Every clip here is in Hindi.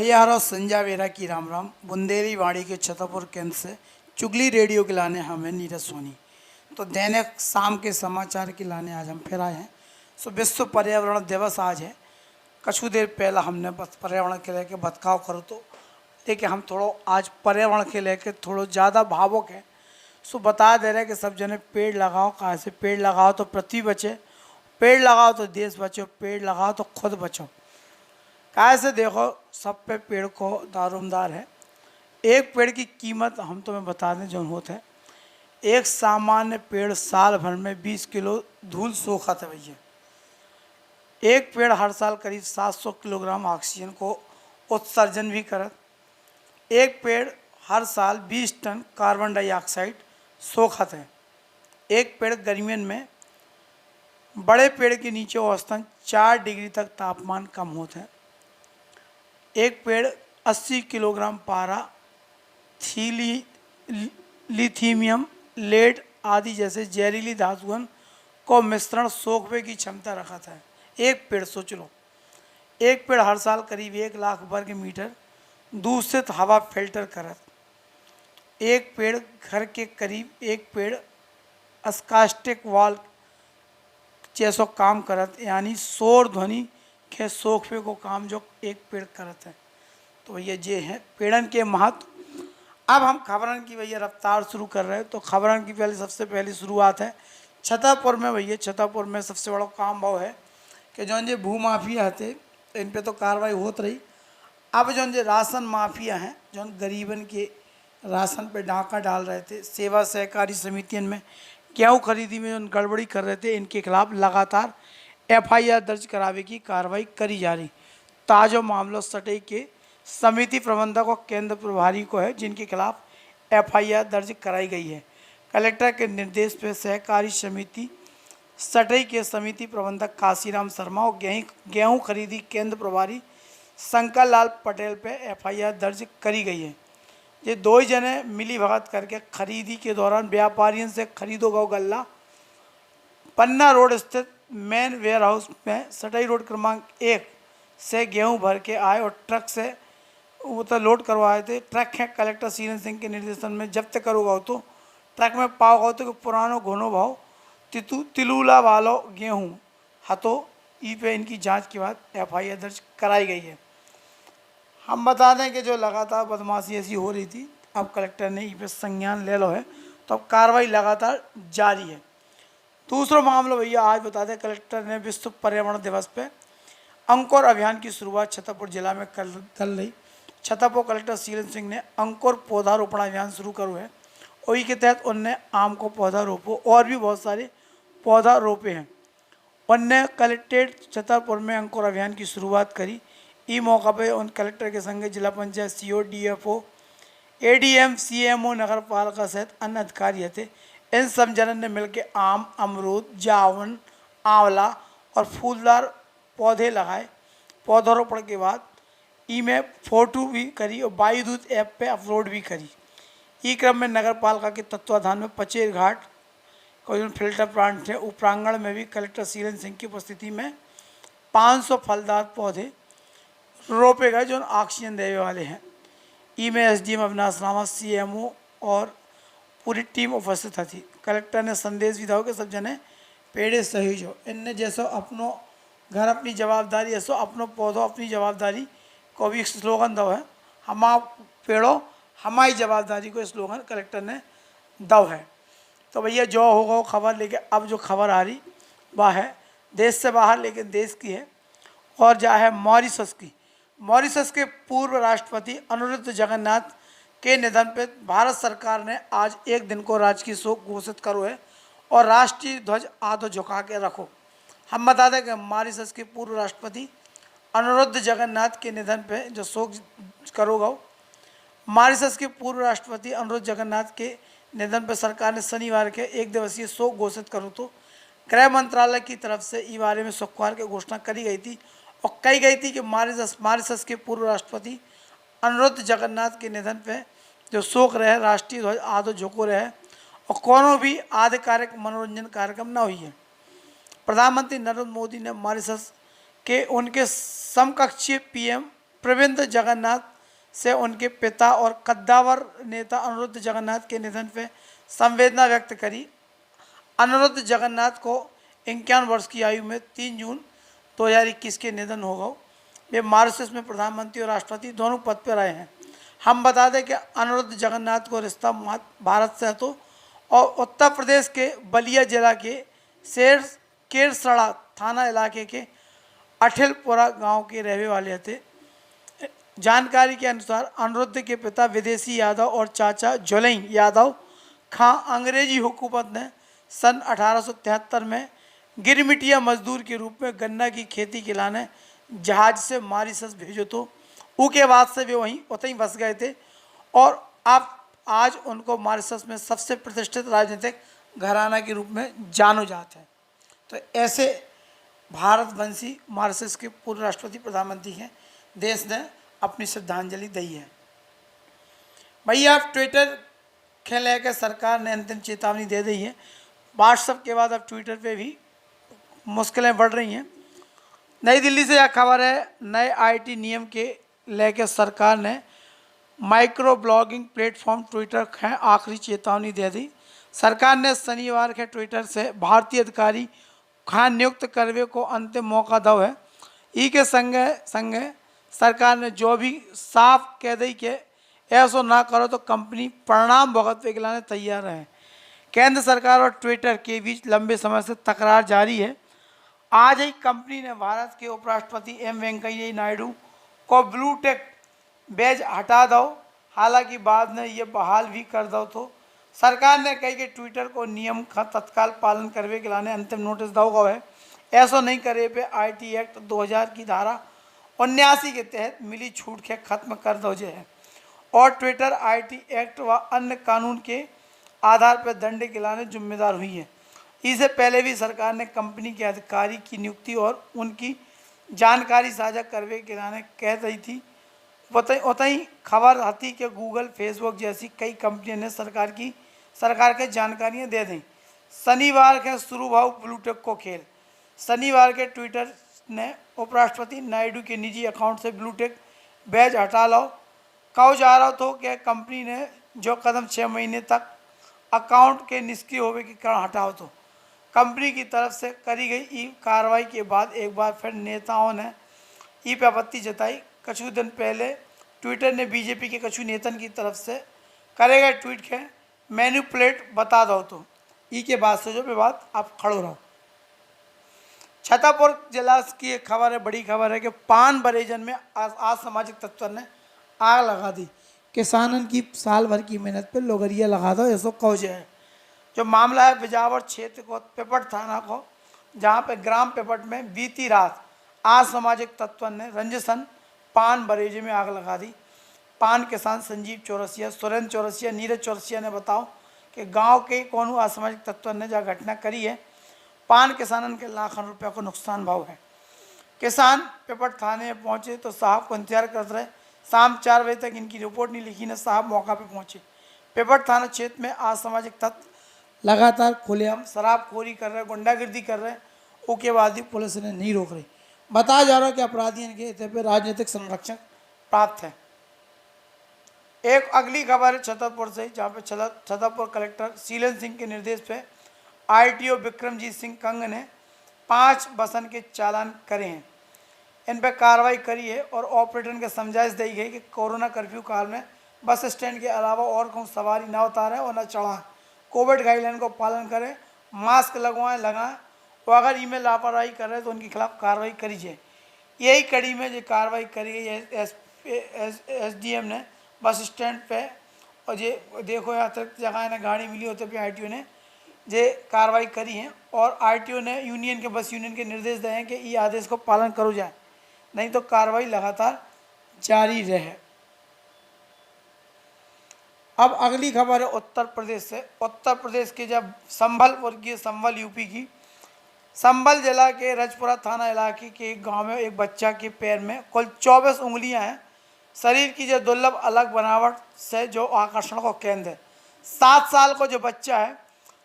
हरिहर और संजय वेरा की राम राम। बुंदेली वाड़ी के छतरपुर केंद्र से चुगली रेडियो के लाने हमें नीरज सोनी। तो दैनिक शाम के समाचार के लाने आज हम फिर आए हैं। विश्व पर्यावरण दिवस आज है। कछु देर पहला हमने पर्यावरण के लेके बतकाव करो तो देखिए हम थोड़ा आज पर्यावरण के लेके थोड़ा ज़्यादा भावुक है। बता दे रहे हैं कि सब जने पेड़ लगाओ। कहाँ से पेड़ लगाओ तो पृथ्वी बचे, पेड़ लगाओ तो देश बचो, पेड़ लगाओ तो खुद बचो। कहाँ से देखो सब पे पेड़ को दारोमदार है। एक पेड़ की कीमत हम तुम्हें बता दें जो होता है, एक सामान्य पेड़ साल भर में 20 किलो धूल सोखत है भैया। एक पेड़ हर साल करीब 700 किलोग्राम ऑक्सीजन को उत्सर्जन भी करत। एक पेड़ हर साल 20 टन कार्बन डाइऑक्साइड सोखत है। एक पेड़ गर्मियों में बड़े पेड़ के नीचे औसतन 4 डिग्री तक तापमान कम होता है। एक पेड़ 80 किलोग्राम पारा, लिथियम, लेड आदि जैसे जहरीली धातुओं को मिश्रण सोखने की क्षमता रखता है। एक पेड़ सोच लो, एक पेड़ हर साल करीब 1 लाख वर्ग मीटर दूषित हवा फिल्टर करत। एक पेड़ घर के करीब एक पेड़ अस्कास्टिक वॉल जैसो काम करत, यानी शोर ध्वनि के सोखवे को काम जो एक पेड़ करत है। तो भैया ये है पेड़न के महत्व। अब हम खबरन की भैया रफ्तार शुरू कर रहे हैं। तो खबरन की सबसे पहली शुरुआत है छतरपुर में। भैया छतरपुर में सबसे बड़ा काम भाव है कि जो ये भू माफिया थे तो इन पे तो कार्रवाई होत रही। अब जो ये राशन माफिया हैं जो गरीबन के राशन पे डाका डाल रहे थे, सेवा सहकारी समितियों में गेहूँ खरीदी में जो गड़बड़ी कर रहे थे, इनके खिलाफ लगातार FIR दर्ज करावे की कार्रवाई करी जा रही। ताज़ा मामला सटई के समिति प्रबंधक और केंद्र प्रभारी को है, जिनके खिलाफ FIR दर्ज कराई गई है। कलेक्टर के निर्देश पर सहकारी समिति सटई के समिति प्रबंधक काशीराम शर्मा और गेहूँ खरीदी केंद्र प्रभारी शंकर लाल पटेल पे FIR दर्ज करी गई है। ये 2 जने मिली भगत करके खरीदी के दौरान व्यापारियों से खरीदो गौ गल्ला पन्ना रोड स्थित मेन वेयर हाउस में सटई रोड क्रमांक 1 से गेहूं भर के आए और ट्रक से वो तो लोड करवाए थे। ट्रक है कलेक्टर सीरन सिंह के निर्देशन में जब्त करोगा तो ट्रक में पाओ गो तो पुरानो घोनो भाव तिलूला वालो गेहूँ हतो ई पे इनकी जांच के बाद FIR दर्ज कराई गई है। हम बता दें कि जो लगातार बदमाशी ऐसी हो रही थी, अब कलेक्टर ने ई पे संज्ञान ले लो है, तो अब कार्रवाई लगातार जारी है। दूसरा मामला भैया आज बता दें कलेक्टर ने विश्व पर्यावरण दिवस पे अंकुर अभियान की शुरुआत छतरपुर जिला में कल रही। छतरपुर कलेक्टर सीरन सिंह ने अंकुर पौधारोपण अभियान शुरू करो है और के तहत उनने आम को पौधा रोपो और भी बहुत सारे पौधा रोपे हैं। उनने कलेक्ट्रेट छतरपुर में अंकुर अभियान की शुरुआत करी। ई मौका पर उन कलेक्टर के संग जिला panchayat CO, DFO, ADM, CMO, नगर पालिका सहित अन्य अधिकारी थे। इन सब जनन ने मिलकर आम, अमरूद, जामुन, आंवला और फूलदार पौधे लगाए। पौधारोपण के बाद ई में फोटो भी करी और वायुदूत ऐप पे अपलोड भी करी। ई क्रम में नगर पालिका के तत्वाधान में पचेर घाट कोई फिल्टर प्लांट थे। उपरांगण में भी कलेक्टर सीरन सिंह की उपस्थिति में 500 फलदार पौधे रोपे गए जो ऑक्सीजन देने वाले हैं। ई में SDM अविनाश रामा, CMO और पूरी टीम उपस्थित थी। कलेक्टर ने संदेश भी दिया कि सब जने पेड़े सही जो इनने जैसो अपनो घर अपनी जवाबदारी, ऐसो अपनो पौधो अपनी जवाबदारी को भी स्लोगन दो है। हमा पेड़ों हमारी जवाबदारी को स्लोगन कलेक्टर ने दो है। तो भैया जो होगा खबर लेके अब जो खबर आ रही वह है देश से बाहर लेकिन देश की है और जा है मॉरिशस की। मॉरिशस के पूर्व राष्ट्रपति अनुरुद्ध जगन्नाथ के निधन पर भारत सरकार ने आज एक दिन को राजकीय शोक घोषित करो है और राष्ट्रीय ध्वज आधो झुका के रखो। हम बता दें कि मॉरिशस के पूर्व राष्ट्रपति अनुरुद्ध जगन्नाथ के निधन पर जो शोक करोगा, मॉरिशस के पूर्व राष्ट्रपति अनुरुद्ध जगन्नाथ के निधन पर सरकार ने शनिवार के 1 दिवसीय शोक घोषित करो। तो गृह मंत्रालय की तरफ से इस बारे में शुक्रवार की घोषणा करी गई थी और कही गई थी कि मॉरिशस के पूर्व राष्ट्रपति अनुरुद्ध जगन्नाथ के निधन पे जो शोक रहे राष्ट्रीय ध्वज आधो झुको रहे और कोनो भी आधिकारिक मनोरंजन कार्यक्रम न हुई है। प्रधानमंत्री नरेंद्र मोदी ने मॉरिशस के उनके समकक्षीय PM प्रविंद जगन्नाथ से उनके पिता और कद्दावर नेता अनिरुद्ध जगन्नाथ के निधन पर संवेदना व्यक्त करी। अनिरुद्ध जगन्नाथ को 51 वर्ष की आयु में 3 जून 2021 के निधन हो गए। वे मॉरिशस में प्रधानमंत्री और राष्ट्रपति दोनों पद पर रहे हैं। हम बता दें कि अनिरुद्ध जगन्नाथ को रिश्ता भारत से है तो और उत्तर प्रदेश के बलिया जिला के केरसड़ा थाना इलाके के अठिलपुरा गांव के रहने वाले थे। जानकारी के अनुसार अनिरुद्ध के पिता विदेशी यादव और चाचा जोलई यादव खां अंग्रेजी हुकूमत ने सन 1873 में गिरमिटिया मजदूर के रूप में गन्ना की खेती के लाने जहाज से मॉरिशस भेजो तो उसके बाद से वे उतहीं बस गए थे और अब आज उनको मॉरिशस में सबसे प्रतिष्ठित राजनीतिक घराना के रूप में जानो जाते हैं। तो ऐसे भारतवंशी मॉरिशस के पूर्व राष्ट्रपति प्रधानमंत्री हैं। देश ने अपनी श्रद्धांजलि दी है। भैया अब ट्विटर के लेकर सरकार ने अंतिम चेतावनी दे दी है। व्हाट्सएप के बाद अब ट्विटर पे भी मुश्किलें बढ़ रही हैं। नई दिल्ली से यह खबर है, नए आईटी नियम के लेकर सरकार ने माइक्रो ब्लॉगिंग प्लेटफॉर्म ट्विटर के आखिरी चेतावनी दे दी। सरकार ने शनिवार के ट्विटर से भारतीय अधिकारी खान नियुक्त करने को अंतिम मौका दो है। ई के संगे संगे सरकार ने जो भी साफ कह दी कि ऐसा ना करो तो कंपनी परिणाम भुगतने के लिए तैयार है। केंद्र सरकार और ट्विटर के बीच लंबे समय से तकरार जारी है। आज ही कंपनी ने भारत के उपराष्ट्रपति एम वेंकैया नायडू को ब्लू टेक बैज हटा दो, हालांकि बाद में ये बहाल भी कर दो तो सरकार ने कही कि ट्विटर को नियम का तत्काल पालन करने के लिए अंतिम नोटिस दो गो है। ऐसा नहीं करे पे आईटी एक्ट 2000 की धारा 79 के तहत मिली छूट के खत्म कर दो है और ट्विटर आईटी एक्ट व अन्य कानून के आधार पर दंड के लाने जिम्मेदार हुई है। इससे पहले भी सरकार ने कंपनी के अधिकारी की नियुक्ति और उनकी जानकारी साझा करने के लाने कह रही थी। उतई खबर आती कि गूगल, फेसबुक जैसी कई कंपनियों ने सरकार के जानकारियां दे दी। शनिवार के शुरू भाव ब्लूटेक को खेल। शनिवार के ट्विटर ने उपराष्ट्रपति नायडू के निजी अकाउंट से ब्लूटेक बैज हटा लो कहा जा रहा तो कि कंपनी ने जो कदम 6 महीने तक अकाउंट के निष्क्रिय होने के कारण हटाओ तो कंपनी की तरफ से करी गई कार्रवाई के बाद एक बार फिर नेताओं ने ई पर आपत्ति जताई। कुछ दिन पहले ट्विटर ने बीजेपी के कुछ नेतन की तरफ से करे गए ट्वीट के मैनिपुलेट बता दो तो ई के बाद से जो विवाद आप खड़ो रहो। छतरपुर जिला की एक खबर है, बड़ी खबर है कि पान बरेजन में असामाजिक तत्व ने आग लगा दी। किसानन की साल भर की मेहनत पे लोगरिया लगा दो ऐसा कौज है। जो मामला है बिजावर क्षेत्र को पेपट थाना को, जहाँ पे ग्राम पेपट में बीती रात असामाजिक तत्व ने रंजसन पान बरेजे में आग लगा दी। पान किसान संजीव चौरसिया, सुरेंद्र चौरसिया, नीरज चौरसिया ने बताओ कि गांव के कौन असामाजिक तत्व ने जहाँ घटना करी है। पान किसानन के लाखों रुपये को नुकसान भाव है। किसान पेपट थाने में पहुँचे तो साहब को इंतजार करते रहे। शाम 4 बजे तक इनकी रिपोर्ट नहीं लिखी न साहब मौका पे पहुँचे। पेपट थाना क्षेत्र में असामाजिक तत्व लगातार खुलेआम शराबखोरी कर रहे, गुंडागिर्दी कर रहे, उसके बाद भी पुलिस ने नहीं रोक रही। बताया जा रहा है कि अपराधियों के इतने पे राजनीतिक संरक्षण प्राप्त है। एक अगली खबर है छतरपुर से, जहाँ पे छतरपुर कलेक्टर शीलन सिंह के निर्देश पे आरटीओ विक्रमजीत सिंह कंग ने 5 बसन के चालान करे हैं। इन पर कार्रवाई करी है और ऑपरेटर के समझाइश दी गई कि कोरोना कर्फ्यू काल में बस स्टैंड के अलावा और कहूँ सवारी ना उतारें और न चढ़ाएं, कोविड गाइडलाइन को पालन करें, मास्क लगाएं और अगर इनमें लापरवाही कर रहे हैं तो उनके खिलाफ कार्रवाई करी जाए। यही कड़ी में जो कार्रवाई करी गई एसडीएम ने बस स्टैंड पे और ये देखो अतिरिक्त जगह ने गाड़ी मिली होते पे आरटीओ ने ये कार्रवाई करी है और आरटीओ ने यूनियन के बस यूनियन के निर्देश दिए हैं कि ये आदेश को पालन करो जाए, नहीं तो कार्रवाई लगातार जारी रहे। अब अगली खबर है उत्तर प्रदेश से। उत्तर प्रदेश के जब संभल यूपी की संभल जिला के रजपुरा थाना इलाके के एक गांव में एक बच्चा के पैर में कुल 24 उंगलियां हैं। शरीर की जो दुर्लभ अलग बनावट से जो आकर्षण का केंद्र है। 7 साल का जो बच्चा है,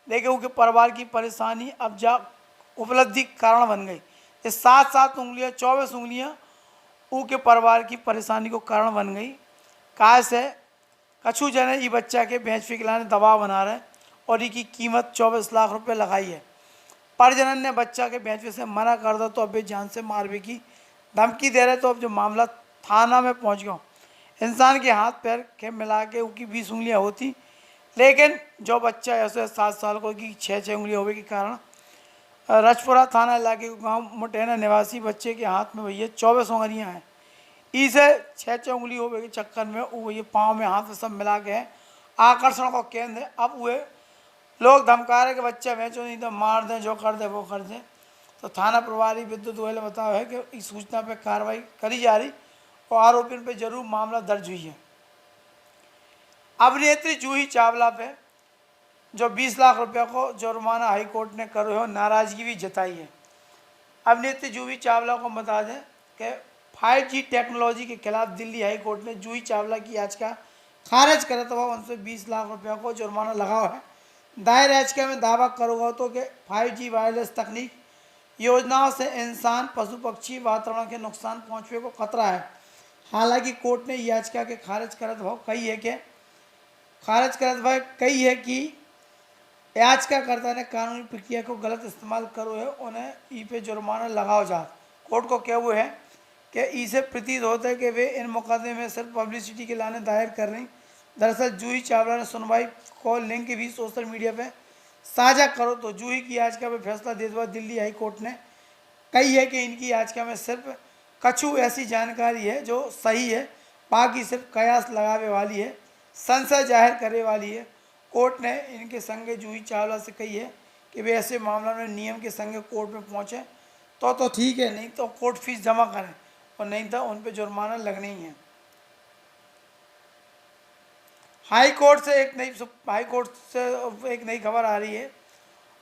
देखिए उनके परिवार की परेशानी अब जा उपलब्धि कारण बन गई। ये 7 उंगलियां 24 उंगलियां ऊ के परिवार की परेशानी को कारण बन गई। काहे से कछु जने ई बच्चा के बेच फिकलाने दबाव बना रहे और इसकी कीमत 24 लाख रुपए लगाई है। परिजनन ने बच्चा के बेचने से मना कर दो तो अभी जान से मारने की धमकी दे रहे। तो अब जो मामला थाना में पहुंच गया। इंसान के हाथ पैर के मिला के उसकी 20 उंगलियां होती, लेकिन जो बच्चा ऐसे 7 साल को की 6 उंगलियां होने के कारण रजपुरा थाना इलाके के गांव मुटैना निवासी बच्चे के हाथ में भैया 24 उंगलियां हैं। इसे 6 उंगली होने के चक्कर में वो ये पाँव में हाथ में सब मिला के है आकर्षण का केंद्र है। अब वे लोग धमका रहे कि बच्चा बेचो नहीं तो मार दें, जो कर दे वो कर दें। तो थाना प्रभारी विद्युत गोयल ने बताया है कि इस सूचना पर कार्रवाई करी जा रही और आरोपियों पर जरूर मामला दर्ज हुई है। अभिनेत्री जूही चावला पे जो 20 लाख रुपए को जुर्माना हाईकोर्ट ने करे हो नाराजगी भी जताई है। अभिनेत्री जूही चावला को बता दें कि 5G टेक्नोलॉजी के खिलाफ दिल्ली हाई कोर्ट ने जूही चावला की याचिका खारिज करते हुए उनसे 20 लाख रुपए को जुर्माना लगाया है। दायर याचिका में दावा करोगा तो कि 5G वायरलेस तकनीक योजनाओं से इंसान, पशु पक्षी, वातावरण के नुकसान पहुँचने को खतरा है। हालांकि कोर्ट ने याचिका के खारिज करते हुए कही है कि याचिकाकर्ता ने कानूनी प्रक्रिया को गलत इस्तेमाल करो है, उन्हें ई पे जुर्माना लगाओ जा। कोर्ट को क्या हुए है कि इसे प्रतीत होता है कि वे इन मुकदमे में सिर्फ पब्लिसिटी के लाने दायर कर रही। दरअसल जूही चावला ने सुनवाई को लिंक भी सोशल मीडिया पे साझा करो तो जूही की याचिका पर फैसला देते हुए दिल्ली हाई कोर्ट ने कही है कि इनकी याचिका में सिर्फ कछु ऐसी जानकारी है जो सही है, बाकी सिर्फ कयास लगावे वाली है, संशय जाहिर करे वाली है। कोर्ट ने इनके संगे जूही चावला से कही है कि वे ऐसे मामलों में नियम के संगे कोर्ट में पहुँचे तो ठीक है, नहीं तो कोर्ट फीस जमा करें और नहीं तो उन पर जुर्माना लगना ही है। हाई कोर्ट से एक नई खबर आ रही है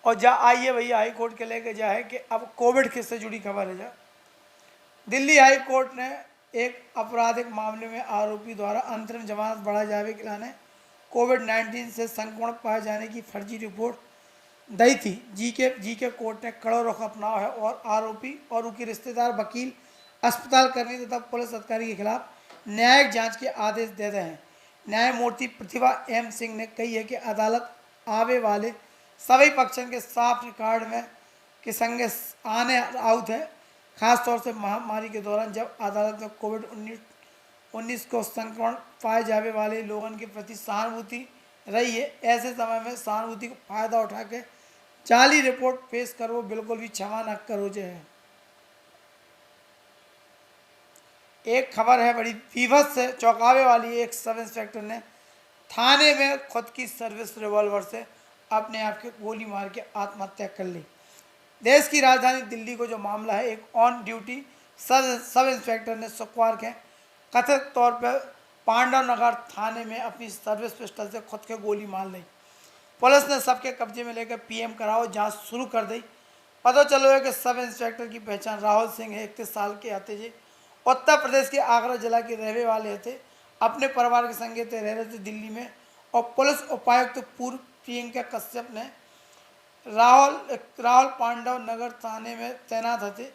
और जा आई है भैया हाई कोर्ट के लेके जा है कि अब कोविड केस से जुड़ी खबर है। जा दिल्ली हाई कोर्ट ने एक आपराधिक मामले में आरोपी द्वारा अंतरिम जमानत बढ़ाए जाने के लाने कोविड-19 से संक्रमण पाए जाने की फर्जी रिपोर्ट दी थी। जी के कोर्ट ने कड़ो रुख अपनाया है और आरोपी और उनके रिश्तेदार, वकील, अस्पताल कर्मी तथा पुलिस अधिकारी के खिलाफ न्यायिक जांच के आदेश दे रहे हैं। न्यायमूर्ति प्रतिभा एम सिंह ने कही है कि अदालत आवे वाले सभी पक्षों के साफ रिकॉर्ड में के संगे आने आउट है। खासतौर से महामारी के दौरान जब अदालत में कोविड-19 को संक्रमण पाए जाने वाले लोगों के प्रति सहानुभूति रही है, ऐसे समय में सहानुभूति को फायदा उठा के जाली रिपोर्ट पेश करो बिल्कुल भी क्षमा न करो जो है। एक खबर है बड़ी विभत्स से चौंकावे वाली। एक सब इंस्पेक्टर ने थाने में खुद की सर्विस रिवॉल्वर से अपने आप के गोली मार के आत्महत्या कर ली। देश की राजधानी दिल्ली को जो मामला है, एक ऑन ड्यूटी सब इंस्पेक्टर ने शुक्रवार के कथित तौर पर पांडव नगर थाने में अपनी सर्विस पिस्टल से खुद के गोली मार ली। पुलिस ने सबके कब्जे में लेकर पीएम कराओ जांच शुरू कर दी। पता चलो है कि सब इंस्पेक्टर की पहचान राहुल सिंह है, 31 साल के आते जी, उत्तर प्रदेश के आगरा जिला के रहने वाले थे। अपने परिवार के संगे रह रहे थे दिल्ली में। और पुलिस उपायुक्त पूर्व प्रियंका कश्यप ने राहुल पांडव नगर थाने में तैनात थे।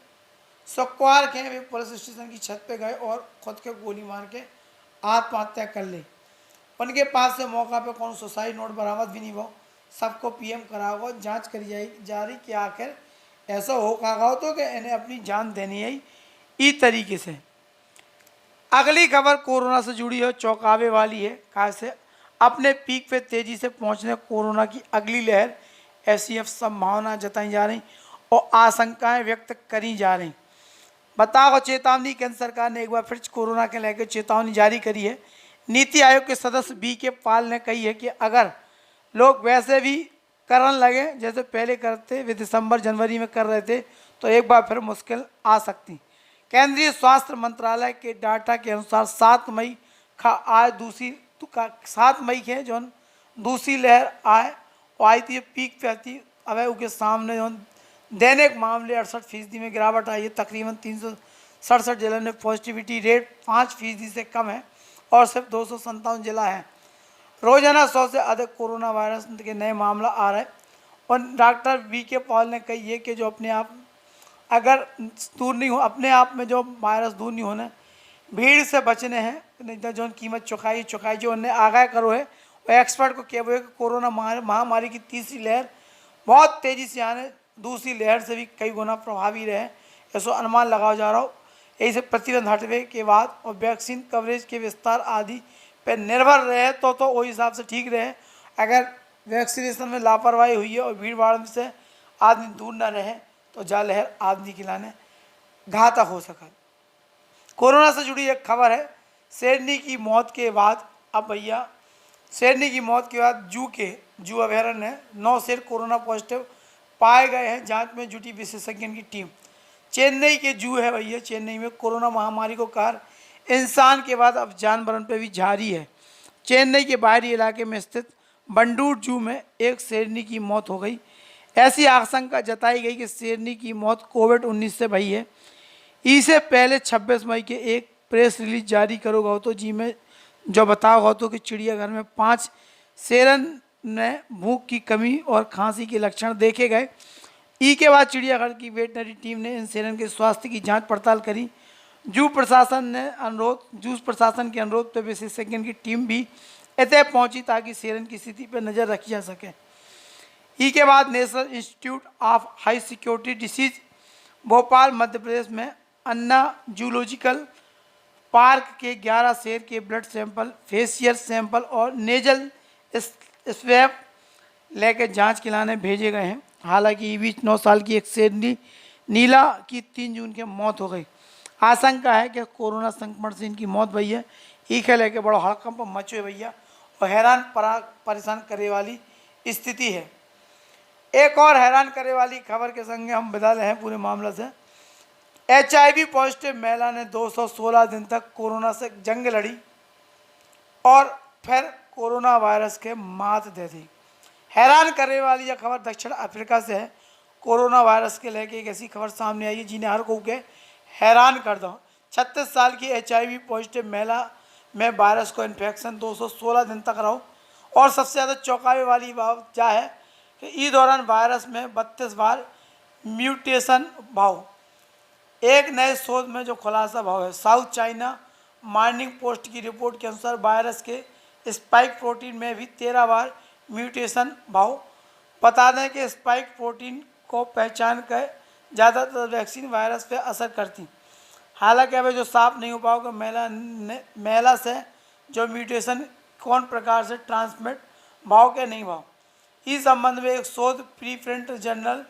शुक्रवार के वे पुलिस स्टेशन की छत पे गए और खुद के गोली मार के आत्महत्या कर ली। उनके पास से मौका पे कौन सुसाइड नोट बरामद भी नहीं हुआ। सबको पीएम कराओ जांच करी जा रही कि आखिर ऐसा हो कागा तो कि इन्हें अपनी जान देनी है इस तरीके से। अगली खबर कोरोना से जुड़ी है, चौंकावे वाली है। खास अपने पीक पे तेजी से पहुंचने कोरोना की अगली लहर ऐसी अब संभावना जताई जा रही और आशंकाएं व्यक्त करी जा रही। बताओ चेतावनी केंद्र सरकार ने एक बार फिर कोरोना के लेकर चेतावनी जारी करी है। नीति आयोग के सदस्य BK पाल ने कही है कि अगर लोग वैसे भी करने लगे जैसे पहले करते वे दिसंबर जनवरी में कर रहे थे तो एक बार फिर मुश्किल आ सकती। केंद्रीय स्वास्थ्य मंत्रालय के डाटा के अनुसार 7 मई के जो दूसरी लहर आए और आई थी पीक पे आती। अब उसके सामने जो दैनिक मामले 68% में गिरावट आई है। तकरीबन 367 जिलों में पॉजिटिविटी रेट 5% से कम है और सिर्फ 257 जिला है। रोजाना 100 से अधिक कोरोना वायरस के नए मामला आ रहे हैं। और डॉक्टर BK पॉल ने कही है कि जो अपने आप अगर दूर नहीं हो, अपने आप में जो वायरस दूर नहीं होने भीड़ से बचने हैं, नहीं तो जो कीमत चुकाई जो उन्हें आगाह करो है वो एक्सपर्ट को कहबो है कि कोरोना महामारी की तीसरी लहर बहुत तेज़ी से आने, दूसरी लहर से भी कई गुना प्रभावी रहे, ऐसा अनुमान लगाया जा रहा हो। यही से प्रतिबंध हटवे के बाद और वैक्सीन कवरेज के विस्तार आदि पर निर्भर रहे तो वही हिसाब से ठीक रहे। अगर वैक्सीनेशन में लापरवाही हुई है और भीड़ भाड़ से आदमी दूर न रहे तो जा लहर आदमी के लाने घातक हो सका। कोरोना से जुड़ी एक खबर है, शेरनी की मौत के बाद अब भैया शेरनी की मौत के बाद जू अभयारण्य में 9 शेर कोरोना पॉजिटिव पाए गए हैं। जांच में जुटी विशेषज्ञों की टीम। चेन्नई के जू है भैया, चेन्नई में कोरोना महामारी को कहर इंसान के बाद अब जानवरों पर भी जारी है। चेन्नई के बाहरी इलाके में स्थित बंडूर जू में एक शेरनी की मौत हो गई। ऐसी आशंका जताई गई कि शेरनी की मौत कोविड-19 से भई है। इससे पहले 26 मई के एक प्रेस रिलीज जारी करो गौ तो जी में जो बताओ गौ तो कि चिड़ियाघर में 5 शेरन में भूख की कमी और खांसी के लक्षण देखे गए। के बाद चिड़ियाघर की वेटनरी टीम ने इन शेरन के स्वास्थ्य की जांच पड़ताल करी। जू प्रशासन के अनुरोध पर विशेषज्ञों की टीम भी इतने पहुंची ताकि शेरन की स्थिति पर नज़र रखी जा सके। के बाद national institute of high security disease Bhopal Madhya Pradesh में अन्ना जूलॉजिकल पार्क के 11 शेर के ब्लड सैंपल, फेशियल सैंपल और नेजल स्वैब लेकर जांच के लाने भेजे गए हैं। हालांकि इस बीच 9 साल की एक शेरनी नीला की 3 जून की मौत हो गई। आशंका है कि कोरोना संक्रमण से इनकी मौत भई है। ईखे लेके बड़ो हड़कंप मचो है भैया और हैरान परेशान करे वाली स्थिति है। एक और हैरान करे वाली खबर के संग हम बता रहे हैं पूरे मामले से। HIV पॉजिटिव महिला ने 216 दिन तक कोरोना से जंग लड़ी और फिर कोरोना वायरस के मात दे दी। हैरान करने वाली यह खबर दक्षिण अफ्रीका से है। कोरोना वायरस के लेके एक ऐसी खबर सामने आई है जिन्हें हर को के हैरान कर दो। 36 साल की HIV पॉजिटिव महिला में वायरस को इन्फेक्शन 216 दिन तक रहो और सबसे ज़्यादा चौंकाने वाली बात क्या है कि इस दौरान वायरस में 32 बार म्यूटेशन भाव। एक नए शोध में जो खुलासा भाव है, साउथ चाइना मॉर्निंग पोस्ट की रिपोर्ट के अनुसार वायरस के स्पाइक प्रोटीन में भी 13 बार म्यूटेशन भाव। बता दें कि स्पाइक प्रोटीन को पहचान कर ज़्यादातर वैक्सीन वायरस पर असर करती। हालांकि अभी जो साफ नहीं हो पाओगे महिला से जो म्यूटेशन कौन प्रकार से ट्रांसमिट भाव के नहीं भाव। इस संबंध में एक शोध प्रीप्रिंट जर्नल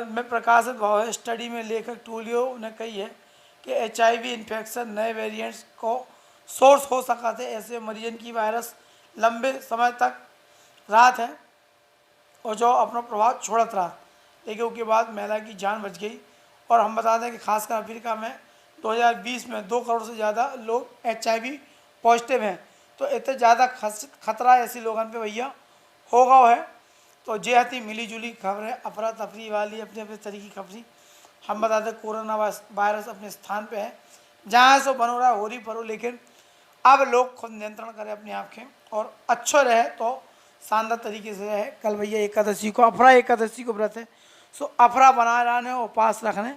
में प्रकाशित भाव है। स्टडी में लेखक टूलियो ने कही है कि HIV इन्फेक्शन नए वेरिएंट्स को सोर्स हो सका थे। ऐसे मरीजन की वायरस लंबे समय तक राहत है और जो अपना प्रभाव छोड़त रहा, लेकिन उसके बाद महिला की जान बच गई। और हम बता दें कि खासकर अफ्रीका में 2020 में 2 करोड़ से ज़्यादा लोग HIV पॉजिटिव हैं। तो इतने ज़्यादा खतरा ऐसे लोगों पे भैया होगा है। तो जे हती मिली जुली खबरें अफरा तफरी वाली अपने अपने तरीके की खबरी। हम बता दें कोरोना वायरस अपने स्थान पे है जहाँ से बनो रहा हो रही परो, लेकिन अब लोग खुद नियंत्रण करें अपने आप के और अच्छो रहे तो शानदार तरीके से रहे। कल भैया एकादशी को अफरा एकादशी को व्रत है, सो अफरा बनाए रहने और उपास रखने,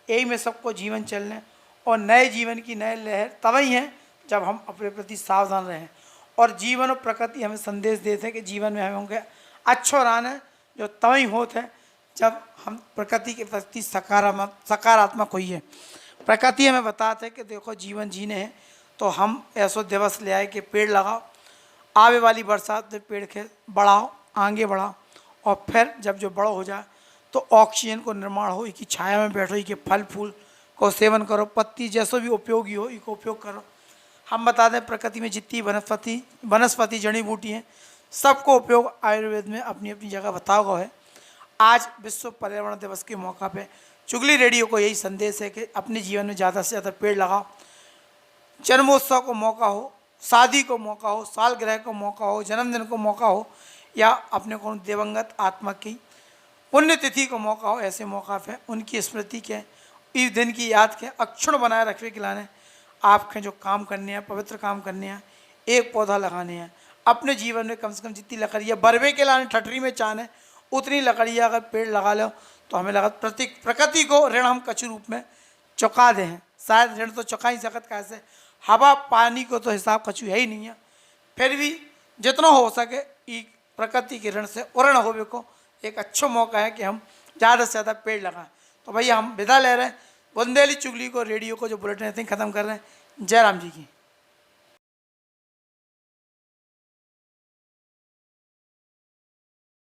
यही में सबको जीवन चलने और नए जीवन की नए लहर तभी हैं जब हम अपने प्रति सावधान रहें। और जीवन और प्रकृति हमें संदेश देते हैं कि जीवन में हमें उनके अच्छो रहना जो तभी होते हैं जब हम प्रकृति के प्रति सकारात्मक हुई है। प्रकृति हमें बताते हैं कि देखो जीवन जीने हैं तो हम ऐसा दिवस ले आए कि पेड़ लगाओ, आवे वाली बरसात में पेड़ के बढ़ाओ, आगे बढ़ाओ और फिर जब जो बड़ो हो जाए तो ऑक्सीजन को निर्माण हो, इसकी छाया में बैठो, इसके फल फूल को सेवन करो, पत्ती जैसो भी उपयोगी हो इसको उपयोग करो। हम बता दें प्रकृति में जितनी वनस्पति जड़ी बूटी हैं सबको उपयोग आयुर्वेद में अपनी अपनी जगह बताया गया है। आज विश्व पर्यावरण दिवस के मौका पे चुगली रेडियो को यही संदेश है कि अपने जीवन में ज़्यादा से ज़्यादा पेड़ लगाओ। जन्मोत्सव को मौका हो, शादी को मौका हो, सालगिरह को मौका हो, जन्मदिन को मौका हो या अपने को दिवंगत आत्मा की पुण्यतिथि को मौका हो, ऐसे मौका पे उनकी स्मृति के इस दिन की याद के अक्षुण बनाए रखने के लाने आपके जो काम करने हैं, पवित्र काम करने हैं, एक पौधा लगाने हैं। अपने जीवन में कम से कम जितनी लकड़ियाँ बरबे के लाने ठटरी में चाहने उतनी लकड़ियाँ अगर पेड़ लगा लो तो हमें लगा प्रकृति को ऋण हम कछु रूप में चुका दें। शायद ऋण तो चुका ही सकत कैसे, हवा पानी को तो हिसाब कछु है ही नहीं है। फिर भी जितना हो सके ई प्रकृति के ऋण से उर्ण होवे को एक अच्छा मौका है कि हम ज़्यादा से ज़्यादा पेड़ लगाएं। तो भैया हम विदा ले रहे हैं, बुंदेली चुगली को, रेडियो को, जो बुलेटिन खत्म कर रहे हैं। जय राम जी की।